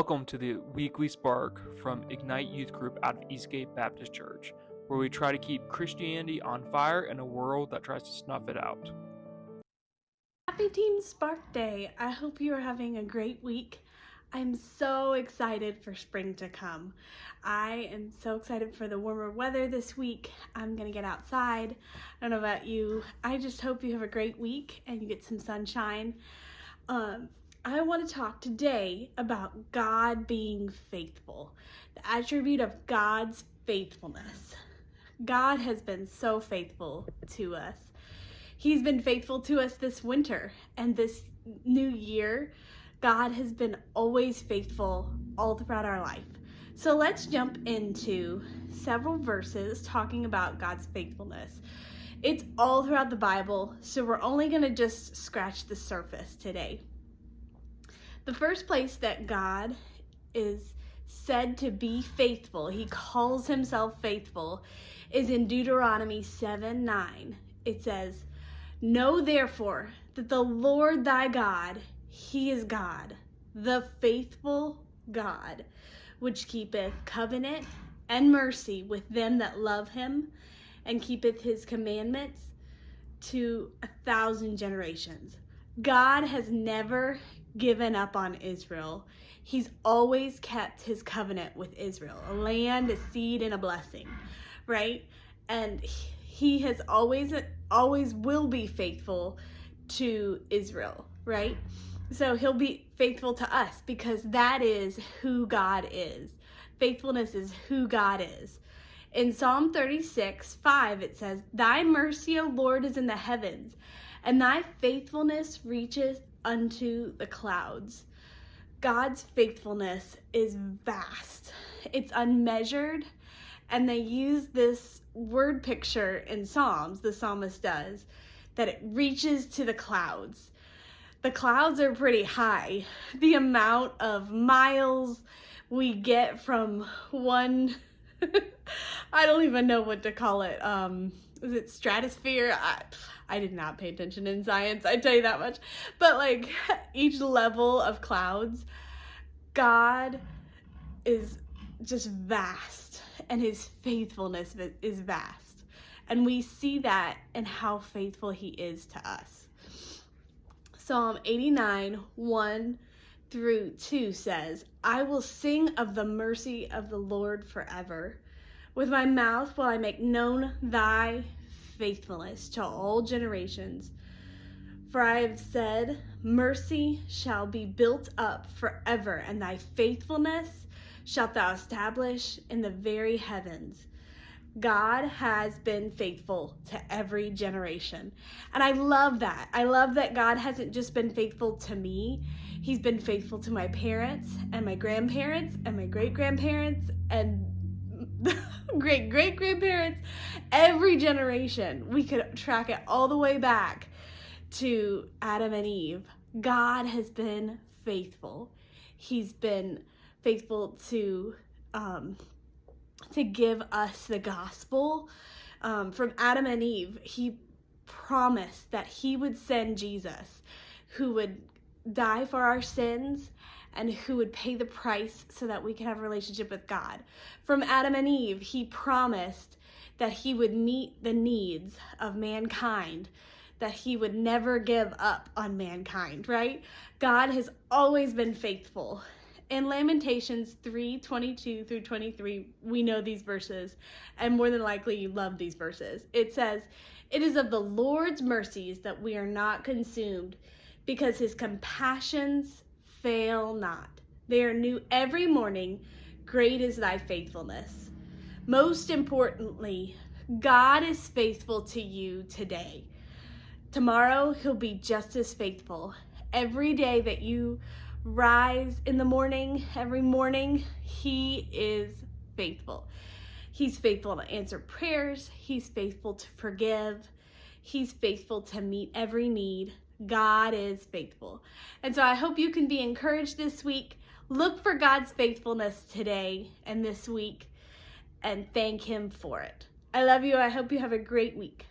Welcome to the Weekly Spark from Ignite Youth Group out of Eastgate Baptist Church, where we try to keep Christianity on fire in a world that tries to snuff it out. Happy Teen Spark Day! I hope you are having a great week. I'm so excited for spring to come. I am so excited for the warmer weather this week. I'm gonna get outside. I don't know about you. I just hope you have a great week and you get some sunshine. I want to talk today about God being faithful, the attribute of God's faithfulness. God has been so faithful to us. He's been faithful to us this winter and this new year. God has been always faithful all throughout our life. So let's jump into several verses talking about God's faithfulness. It's all throughout the Bible, so we're only going to just scratch the surface today. The first place that God is said to be faithful, he calls himself faithful, is in Deuteronomy 7:9. It says, "Know therefore that the Lord thy God, he is God, the faithful God, which keepeth covenant and mercy with them that love him, and keepeth his commandments to 1,000 generations." God has never given up on Israel. He's always kept his covenant with Israel, a land, a seed, and a blessing, right? And he has always will be faithful to Israel, right? So he'll be faithful to us because that is who God is. Faithfulness is who God is. In Psalm 36:5, it says, "Thy mercy, O Lord, is in the heavens, and thy faithfulness reacheth unto the clouds." God's faithfulness is vast. It's unmeasured, and they use this word picture in Psalms, the psalmist does, that it reaches to the clouds. The clouds are pretty high. The amount of miles we get from one, I don't even know what to call it. Is it stratosphere? I did not pay attention in science, I tell you that much. But like each level of clouds, God is just vast and his faithfulness is vast. And we see that in how faithful he is to us. Psalm 89:1-2 says, "I will sing of the mercy of the Lord forever. With my mouth will I make known thy faithfulness to all generations. For I have said, mercy shall be built up forever, and thy faithfulness shalt thou establish in the very heavens." God has been faithful to every generation. And I love that. I love that God hasn't just been faithful to me. He's been faithful to my parents and my grandparents and my great-grandparents and great-great-grandparents. Every generation. We could track it all the way back to Adam and Eve. God has been faithful. He's been faithful to give us the gospel. From Adam and Eve, he promised that he would send Jesus, who would die for our sins and who would pay the price so that we could have a relationship with God. From Adam and Eve, he promised that he would meet the needs of mankind, that he would never give up on mankind, right? God has always been faithful. In Lamentations 3:22-23, we know these verses, and more than likely you love these verses. It says, "It is of the Lord's mercies that we are not consumed, because his compassions fail not. They are new every morning. Great is thy faithfulness." Most importantly, God is faithful to you today. Tomorrow, he'll be just as faithful. Every day that you rise in the morning, every morning, he is faithful. He's faithful to answer prayers. He's faithful to forgive. He's faithful to meet every need. God is faithful. And so I hope you can be encouraged this week. Look for God's faithfulness today and this week and thank him for it. I love you. I hope you have a great week.